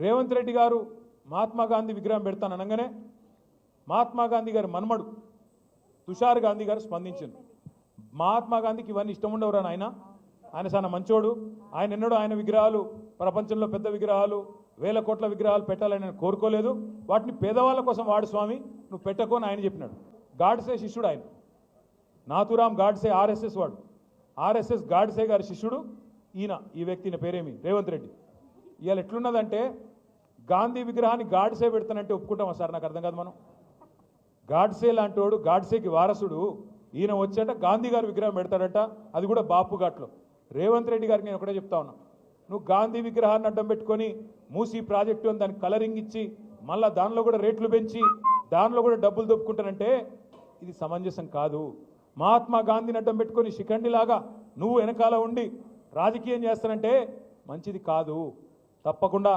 రేవంత్ రెడ్డి గారు మహాత్మా గాంధీ విగ్రహం పెడతాను అనగానే మహాత్మా గాంధీ గారి మన్మడు తుషార్ గాంధీ గారు స్పందించారు. మహాత్మా గాంధీకి ఇవన్నీ ఇష్టం ఉండవురా ఆయన చాలా మంచోడు, ఆయన ఎన్నడూ ఆయన విగ్రహాలు ప్రపంచంలో పెద్ద విగ్రహాలు 1000 కోట్ల విగ్రహాలు పెట్టాలని ఆయన కోరుకోలేదు, వాటిని పేదవాళ్ళ కోసం వాడు స్వామి, నువ్వు పెట్టకు అని ఆయన చెప్పినాడు. గాడ్సే శిష్యుడు ఆయన, నాథురామ్ గాడ్సే ఆర్ఎస్ఎస్ వాడు, ఆర్ఎస్ఎస్ గాడ్సే గారి శిష్యుడు ఈయన. ఈ వ్యక్తి పేరేమి రేవంత్ రెడ్డి. ఇవాళ ఎట్లున్నదంటే గాంధీ విగ్రహాన్ని గాడ్సే పెడతానంటే ఒప్పుకుంటామా సార్? నాకు అర్థం కాదు. మనం గాడ్సే లాంటి వాడు, గాడ్సేకి వారసుడు ఈయన వచ్చాట గాంధీ గారి విగ్రహం పెడతాడట, అది కూడా బాపు ఘాట్లో. రేవంత్ రెడ్డి గారికి నేను ఒకటే చెప్తా ఉన్నా, నువ్వు గాంధీ విగ్రహాన్ని అడ్డం పెట్టుకొని మూసీ ప్రాజెక్టు అని దానికి కలరింగ్ ఇచ్చి మళ్ళీ దానిలో కూడా రేట్లు పెంచి దానిలో కూడా డబ్బులు దొప్పుకుంటానంటే ఇది సమంజసం కాదు. మహాత్మా గాంధీని అడ్డం పెట్టుకొని శిఖండిలాగా నువ్వు వెనకాల ఉండి రాజకీయం చేస్తానంటే మంచిది కాదు. తప్పకుండా